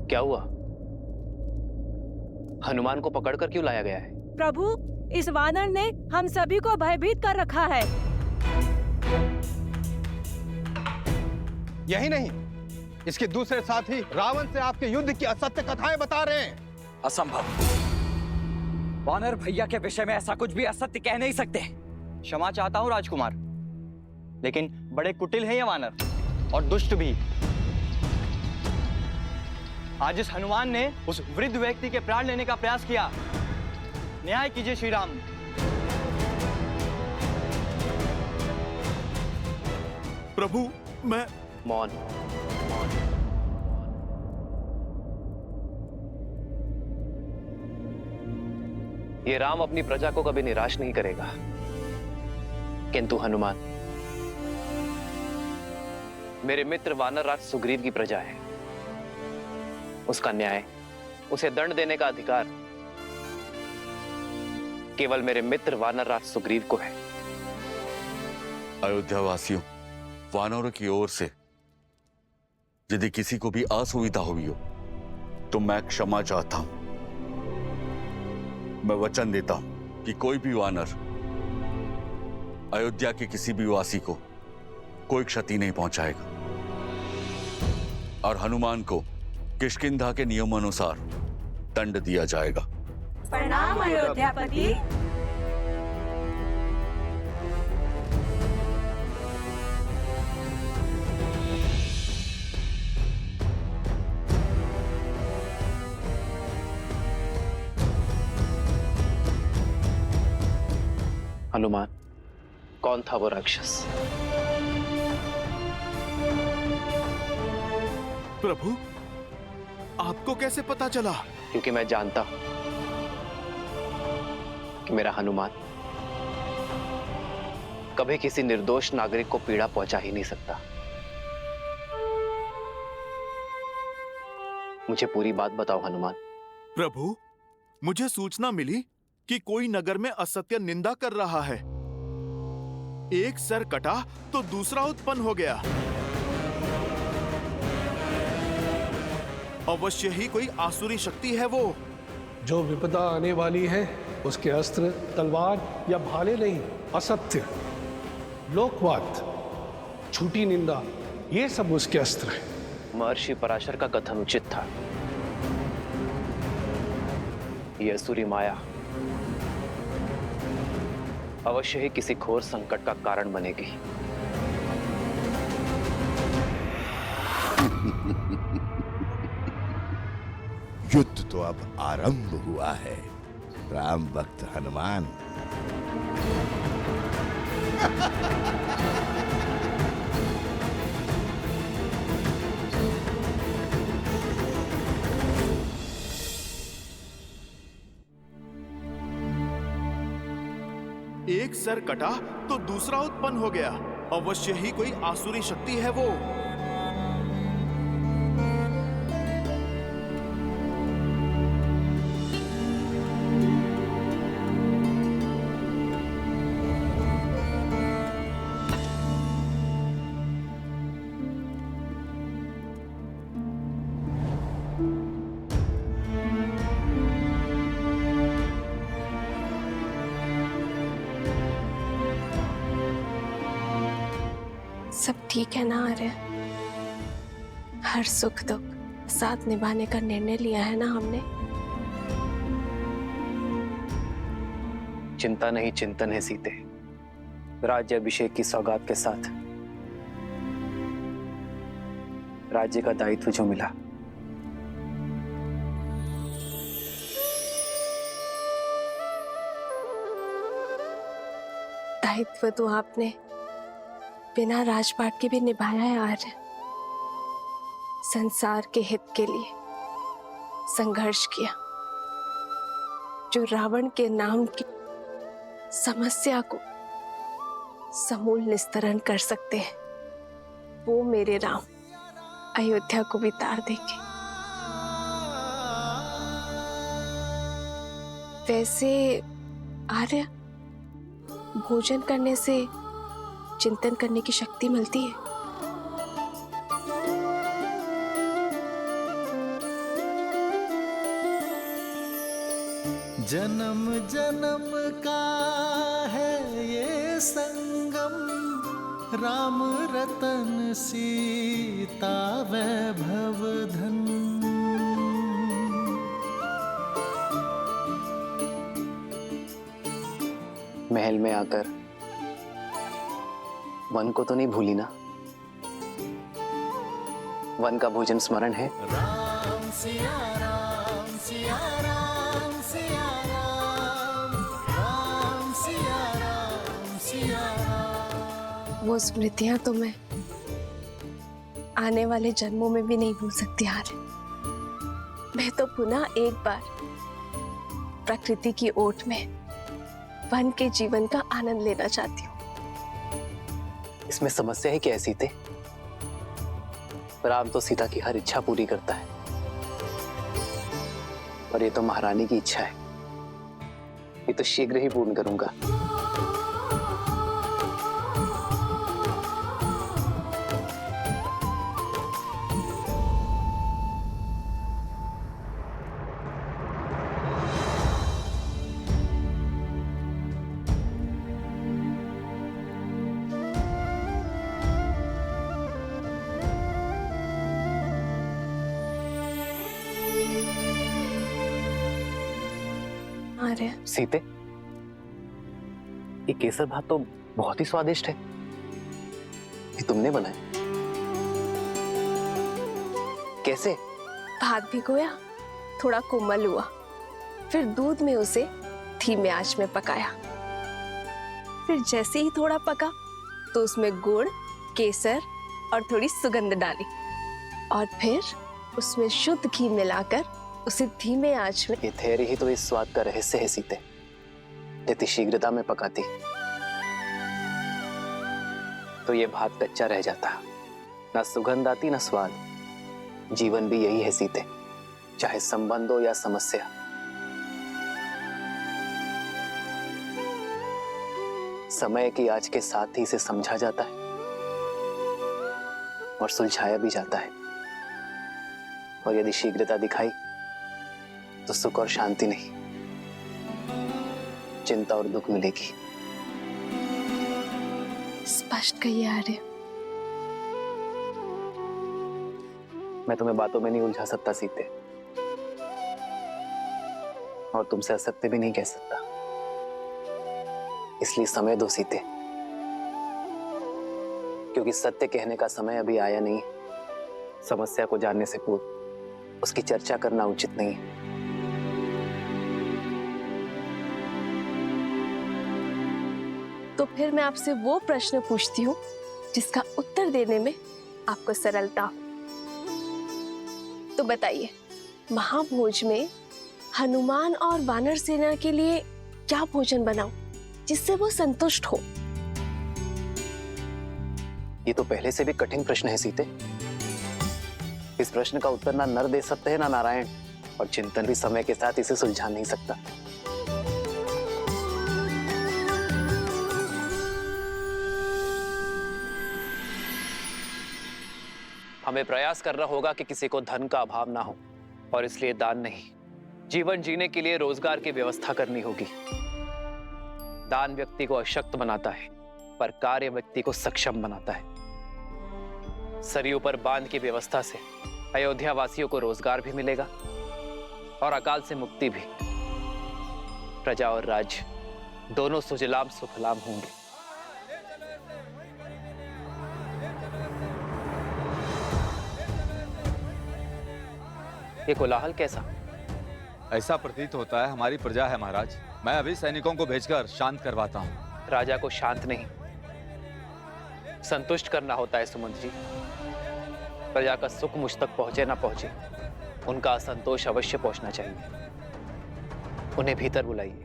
क्या हुआ? हनुमान को पकड़कर क्यों लाया गया है? प्रभु, इस वानर ने हम सभी को भयभीत कर रखा है। यही नहीं, इसके दूसरे साथी रावण से आपके युद्ध की असत्य कथाएं बता रहे हैं। असंभव। वानर भैया के विषय में ऐसा कुछ भी असत्य कह नहीं सकते। क्षमा चाहता हूं राजकुमार, लेकिन बड़े कुटिल हैं ये वानर और दुष्ट भी। आज इस हनुमान ने उस वृद्ध व्यक्ति के प्राण लेने का प्रयास किया। न्याय कीजिए श्री राम। प्रभु, मैं मौन। ये राम अपनी प्रजा को कभी निराश नहीं करेगा, किंतु हनुमान मेरे मित्र वानरराज सुग्रीव की प्रजा है। उसका न्याय, उसे दंड देने का अधिकार केवल मेरे मित्र वानरराज सुग्रीव को है। अयोध्या वासियों, वानरों की ओर से यदि किसी को भी असुविधा हुई हो तो मैं क्षमा चाहता हूं। मैं वचन देता हूं कि कोई भी वानर अयोध्या के किसी भी वासी को कोई क्षति नहीं पहुंचाएगा और हनुमान को किष्किंधा के नियमानुसार दंड दिया जाएगा। प्रणाम अयोध्यापति। हनुमान, कौन था वो राक्षस? प्रभु, आपको कैसे पता चला? क्योंकि मैं जानता हूं कि मेरा हनुमान कभी किसी निर्दोष नागरिक को पीड़ा पहुंचा ही नहीं सकता। मुझे पूरी बात बताओ हनुमान। प्रभु, मुझे सूचना मिली कि कोई नगर में असत्य निंदा कर रहा है। एक सर कटा तो दूसरा उत्पन्न हो गया। अवश्य ही कोई आसुरी शक्ति है वो। जो विपदा आने वाली है उसके अस्त्र तलवार या भाले नहीं, असत्य, लोकवाद, झूठी निंदा, ये सब उसके अस्त्र है। महर्षि पराशर का कथन उचित था। यह असुरी माया अवश्य ही किसी घोर संकट का कारण बनेगी। युद्ध तो अब आरंभ हुआ है राम भक्त हनुमान। एक सर कटा तो दूसरा उत्पन्न हो गया। अवश्य ही कोई आसुरी शक्ति है वो। सब ठीक है ना आर्य? हर सुख दुख साथ निभाने का निर्णय लिया है ना हमने? चिंता नहीं चिंतन है सीते। राज्य अभिषेक की सौगात के साथ राज्य का दायित्व जो मिला, दायित्व तो आपने बिना राजपाट के भी निभाया है आर्य। संसार के हित के लिए संघर्ष किया। जो रावण के नाम की समस्या को समूल निस्तरण कर सकते हैं, वो मेरे राम अयोध्या को भी तार देंगे। वैसे आर्य, भोजन करने से चिंतन करने की शक्ति मिलती है। जन्म जन्म का है ये संगम, राम रतन सीता वैभव धन। महल में आकर वन को तो नहीं भूली ना? वन का भोजन स्मरण है? राम सिया राम सिया राम सिया राम, राम सिया राम सिया राम। वो स्मृतियां तो मैं आने वाले जन्मों में भी नहीं भूल सकती यार। मैं तो पुनः एक बार प्रकृति की ओट में वन के जीवन का आनंद लेना चाहती हूँ। इसमें समस्या है क्या है सीते? राम तो सीता की हर इच्छा पूरी करता है, और ये तो महारानी की इच्छा है। ये तो शीघ्र ही पूर्ण करूंगा। अरे सीते, ये केसर भात तो बहुत ही स्वादिष्ट है। ये तुमने बनाया? कैसे? भात भिगोया, थोड़ा कोमल हुआ, फिर दूध में उसे धीमे आंच में पकाया। फिर जैसे ही थोड़ा पका तो उसमें गुड़, केसर और थोड़ी सुगंध डाली, और फिर उसमें शुद्ध घी मिलाकर उसे धीमे आंच में। ये धैर्य ही तो इस स्वाद का रहस्य है सीते। यदि शीघ्रता में पकाती तो ये भात कच्चा रह जाता, ना सुगंध आती ना स्वाद। जीवन भी यही है सीते, चाहे संबंध हो या समस्या। समय की आज के साथ ही इसे समझा जाता है और सुलझाया भी जाता है। और यदि शीघ्रता दिखाई तो सुख और शांति नहीं, चिंता और दुख मिलेगी। स्पष्ट कहिए आर्य। मैं तुम्हें बातों में नहीं उलझा सकता सीते, और तुमसे असत्य भी नहीं कह सकता। इसलिए समय दो सीते, क्योंकि सत्य कहने का समय अभी आया नहीं। समस्या को जानने से पूर्व उसकी चर्चा करना उचित नहीं है। तो फिर मैं आपसे वो प्रश्न पूछती हूँ जिसका उत्तर देने में आपको सरलता हो। तो बताइए, महाभोज में हनुमान और वानर सेना के लिए क्या भोजन बनाऊं जिससे वो संतुष्ट हो? ये तो पहले से भी कठिन प्रश्न है सीते। इस प्रश्न का उत्तर ना नर दे सकते हैं ना नारायण, और चिंतन भी समय के साथ इसे सुलझा नहीं सकता। हमें प्रयास करना होगा कि किसी को धन का अभाव ना हो, और इसलिए दान नहीं, जीवन जीने के लिए रोजगार की व्यवस्था करनी होगी। दान व्यक्ति को अशक्त बनाता है, पर कार्य व्यक्ति को सक्षम बनाता है। सरयू पर बांध की व्यवस्था से अयोध्या वासियों को रोजगार भी मिलेगा और अकाल से मुक्ति भी। प्रजा और राज्य दोनों सुजलाम सुफलाम होंगे। ये कोलाहल कैसा? ऐसा प्रतीत होता है हमारी प्रजा है महाराज। मैं अभी सैनिकों को भेजकर शांत करवाता हूँ। राजा को शांत नहीं, संतुष्ट करना होता है सुमंत जी। प्रजा का सुख मुझ तक पहुंचे ना पहुंचे, उनका असंतोष अवश्य पहुंचना चाहिए। उन्हें भीतर बुलाइए।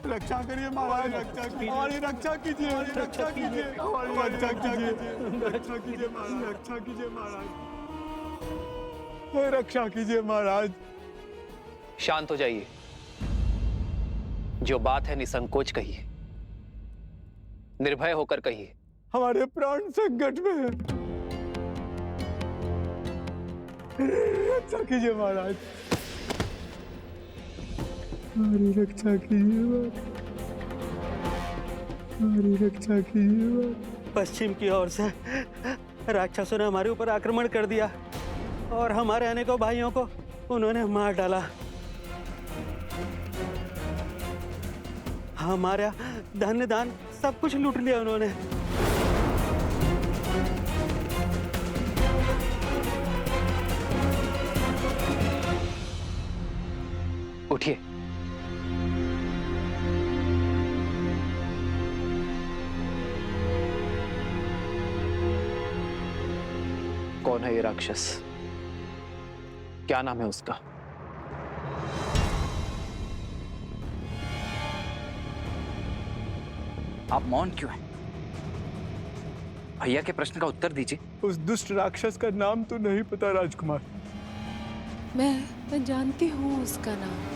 रक्षा करिए महाराज, रक्षा कीजिए, हमारी रक्षा कीजिए, रक्षा कीजिए, हमारी रक्षा कीजिए, रक्षा कीजिए महाराज, रक्षा कीजिए महाराज, रक्षा कीजिए महाराज। शांत हो जाइए। जो बात है निसंकोच कहिए, निर्भय होकर कहिए। हमारे प्राण संकट में है, रक्षा कीजिए महाराज, हमारी रक्षा कीजिए, हमारी रक्षा कीजिए। पश्चिम की ओर से राक्षसों ने हमारे ऊपर आक्रमण कर दिया और हमारे अनेकों भाइयों को उन्होंने मार डाला। हमारा धन दान सब कुछ लूट लिया उन्होंने। उठिए। कौन है ये राक्षस? क्या नाम है उसका? आप मौन क्यों हैं? भैया के प्रश्न का उत्तर दीजिए। उस दुष्ट राक्षस का नाम तो नहीं पता राजकुमार। मैं जानती हूँ उसका नाम।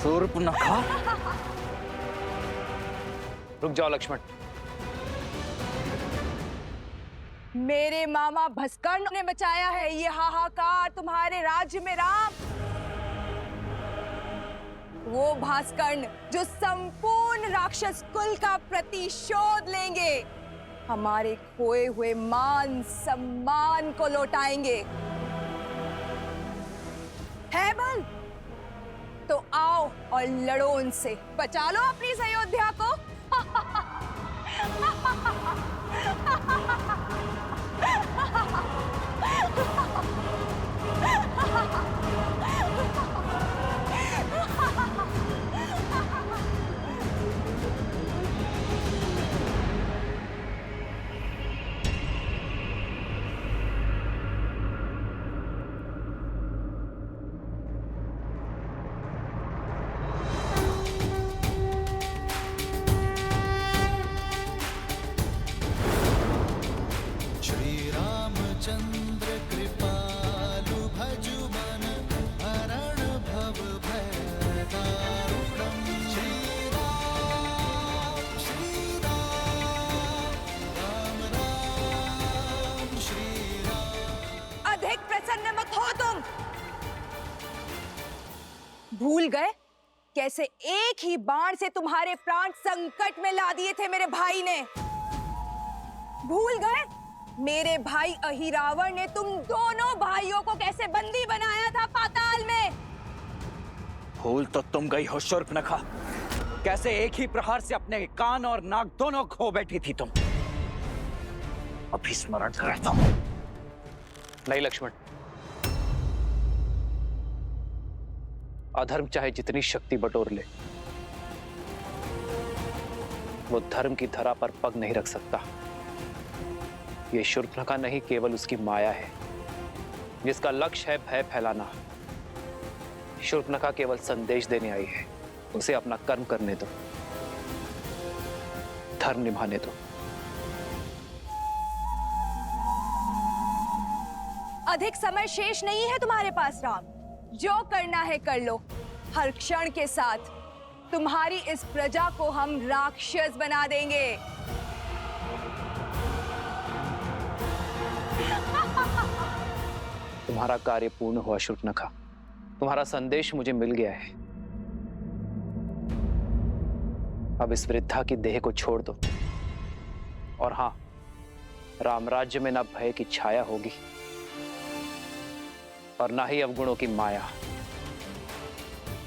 शूर्पणखा। रुक जाओ लक्ष्मण। मेरे मामा भस्कर्ण ने मचाया है ये हाहाकार तुम्हारे राज्य में राम। वो भास्कर्ण जो संपूर्ण राक्षस कुल का प्रतिशोध लेंगे, हमारे खोए हुए मान सम्मान को लौटाएंगे। है बल तो आओ और लड़ो उनसे, बचा लो अपनी इस अयोध्या को। चंद्र कृपालु भजु मन हरण भव भय दारुणम। श्री राम राम राम श्री राम। अधिक प्रसन्न मत हो तुम। भूल गए कैसे एक ही बाण से तुम्हारे प्राण संकट में ला दिए थे मेरे भाई ने? भूल गए मेरे भाई अहिरावण ने तुम दोनों भाइयों को कैसे बंदी बनाया था पाताल में? भूल तो तुम गई हो शूर्पणखा, कैसे एक ही प्रहार से अपने कान और नाक दोनों खो बैठी थी तुम। अभी स्मरण करता हूं। नहीं लक्ष्मण, अधर्म चाहे जितनी शक्ति बटोर ले, वो धर्म की धरा पर पग नहीं रख सकता। ये शूर्पणखा नहीं, केवल उसकी माया है जिसका लक्ष्य है भय फैलाना। शूर्पणखा केवल संदेश देने आई है। उसे अपना कर्म करने दो, धर्म निभाने दो। अधिक समय शेष नहीं है तुम्हारे पास राम। जो करना है कर लो। हर क्षण के साथ तुम्हारी इस प्रजा को हम राक्षस बना देंगे। तुम्हारा कार्य पूर्ण हुआ शूर्पणखा। तुम्हारा संदेश मुझे मिल गया है। अब इस वृद्धा की देह को छोड़ दो। और हां, रामराज्य में ना भय की छाया होगी और ना ही अवगुणों की माया।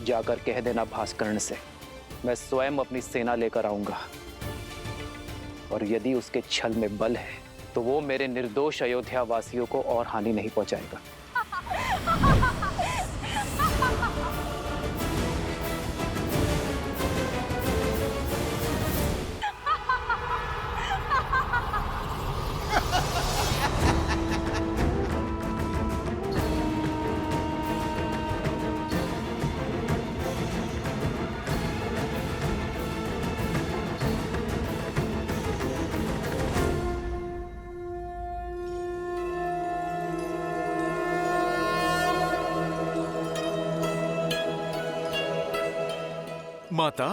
जाकर कह देना भास्कर्ण से, मैं स्वयं अपनी सेना लेकर आऊंगा, और यदि उसके छल में बल है तो वो मेरे निर्दोष अयोध्या वासियों को और हानि नहीं पहुंचाएगा। Ha ha ha! माता,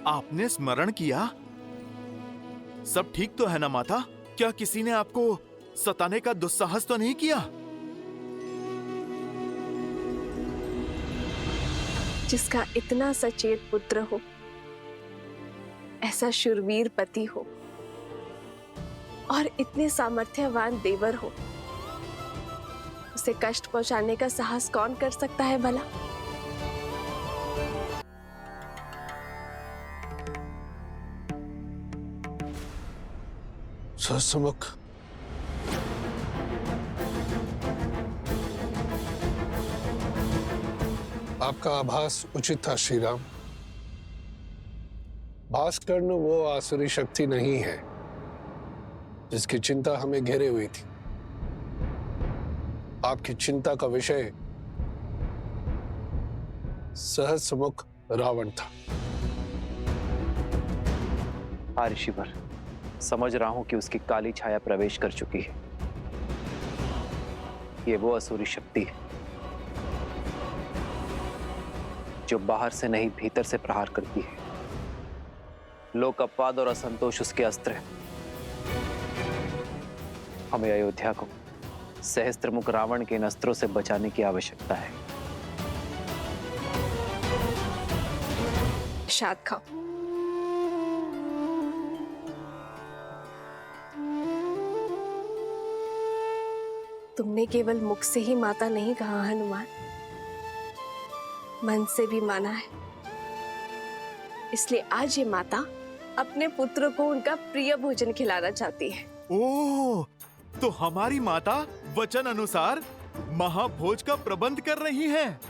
आपने स्मरण किया? सब ठीक तो है ना माता? क्या किसी ने आपको सताने का दुस्साहस तो नहीं किया? जिसका इतना सचेत पुत्र हो, ऐसा शूरवीर पति हो और इतने सामर्थ्यवान देवर हो, उसे कष्ट पहुंचाने का साहस कौन कर सकता है भला? सहस्त्रमुख, आपका आभास उचित था श्री राम। भास्कर्ण वो आसुरी शक्ति नहीं है जिसकी चिंता हमें घेरे हुई थी। आपकी चिंता का विषय सहस्त्रमुख रावण था। हाँ ऋषिवर, समझ रहा हूं कि उसकी काली छाया प्रवेश कर चुकी है। ये वो असुरी शक्ति है जो बाहर से नहीं भीतर से प्रहार करती है। लोक अपवाद और असंतोष उसके अस्त्र हैं। हमें अयोध्या को सहस्त्रमुख रावण के इन अस्त्रों से बचाने की आवश्यकता है। शाद खाओ। तुमने केवल मुख से ही माता नहीं कहा हनुमान, मन से भी माना है। इसलिए आज ये माता अपने पुत्र को उनका प्रिय भोजन खिलाना चाहती है। ओह, तो हमारी माता वचन अनुसार महाभोज का प्रबंध कर रही हैं।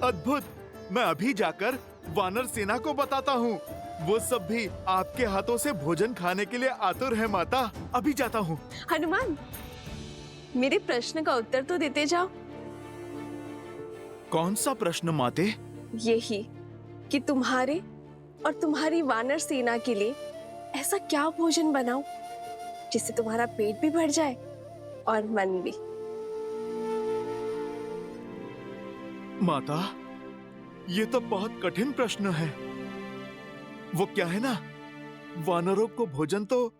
अद्भुत! मैं अभी जाकर वानर सेना को बताता हूँ। वो सब भी आपके हाथों से भोजन खाने के लिए आतुर है माता। अभी जाता हूँ। हनुमान, मेरे प्रश्न का उत्तर तो देते जाओ। कौन सा प्रश्न माते? यही कि तुम्हारे और तुम्हारी वानर सेना के लिए ऐसा क्या भोजन बनाऊं जिससे तुम्हारा पेट भी भर जाए और मन भी। माता, ये तो बहुत कठिन प्रश्न है। वो क्या है ना, वानरों को भोजन तो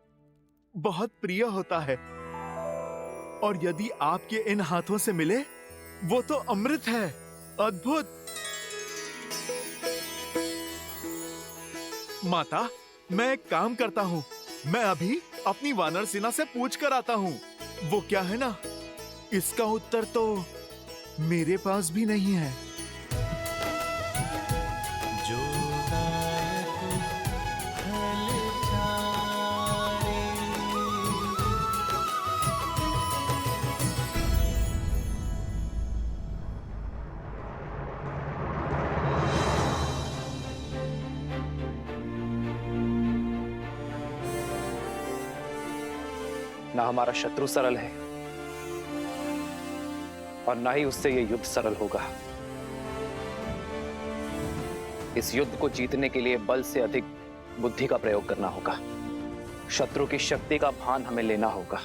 बहुत प्रिय होता है और यदि आपके इन हाथों से मिले वो तो अमृत है। अद्भुत! माता, मैं एक काम करता हूँ। मैं अभी अपनी वानर सेना से पूछ कर आता हूँ। वो क्या है ना, इसका उत्तर तो मेरे पास भी नहीं है। जो गायक हल चारे, ना हमारा शत्रु सरल है और ना ही उससे ये युद्ध सरल होगा। इस युद्ध को जीतने के लिए बल से अधिक बुद्धि का प्रयोग करना होगा। शत्रु की शक्ति का भान हमें लेना होगा।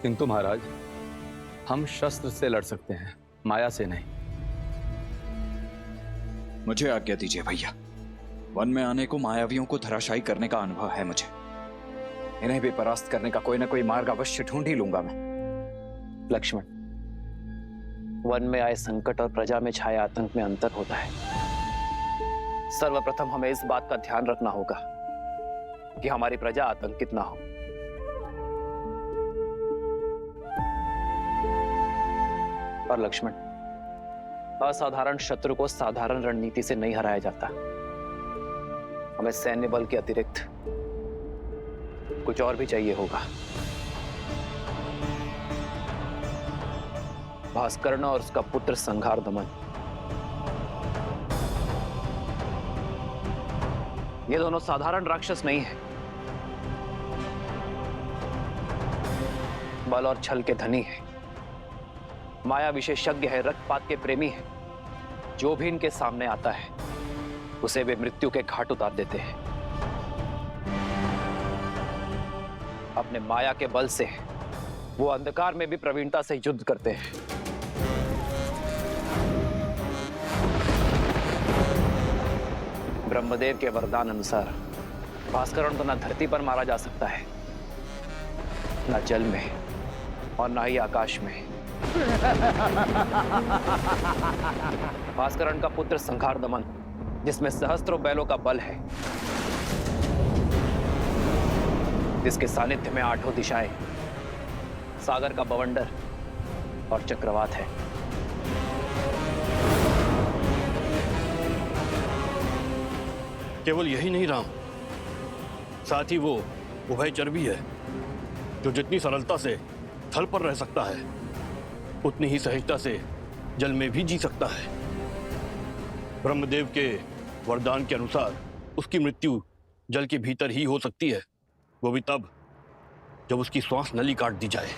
किंतु महाराज, हम शस्त्र से लड़ सकते हैं, माया से नहीं। मुझे आज्ञा दीजिए भैया। वन में आने को मायावियों को धराशायी करने का अनुभव है मुझे। इन्हें भी परास्त करने का कोई ना कोई मार्ग अवश्य ढूंढ ही लूंगा मैं। लक्ष्मण, वन में आए संकट और प्रजा में छाए आतंक में अंतर होता है। सर्वप्रथम हमें इस बात का ध्यान रखना होगा कि हमारी प्रजा आतंकित ना हो। और लक्ष्मण, असाधारण शत्रु को साधारण रणनीति से नहीं हराया जाता। हमें सैन्य बल के अतिरिक्त कुछ और भी चाहिए होगा। भास्कर्ण और उसका पुत्र संघार दमन, ये दोनों साधारण राक्षस नहीं है। बल और छल के धनी है, माया विशेषज्ञ है, रक्तपात के प्रेमी है। जो भी इनके सामने आता है उसे वे मृत्यु के घाट उतार देते हैं। अपने माया के बल से वो अंधकार में भी प्रवीणता से युद्ध करते हैं। ब्रह्मदेव के वरदान अनुसार भास्करण को न धरती पर मारा जा सकता है, न जल में और न ही आकाश में। भास्करण का पुत्र संहार दमन, जिसमें सहस्त्रों बैलों का बल है, जिसके सानिध्य में आठों दिशाएं, सागर का बवंडर और चक्रवात है। केवल यही नहीं राम, साथ ही वो उभयचर भी है, जो जितनी सरलता से थल पर रह सकता है उतनी ही सहजता से जल में भी जी सकता है। ब्रह्मदेव के वरदान के अनुसार उसकी मृत्यु जल के भीतर ही हो सकती है, वो भी तब जब उसकी श्वास नली काट दी जाए।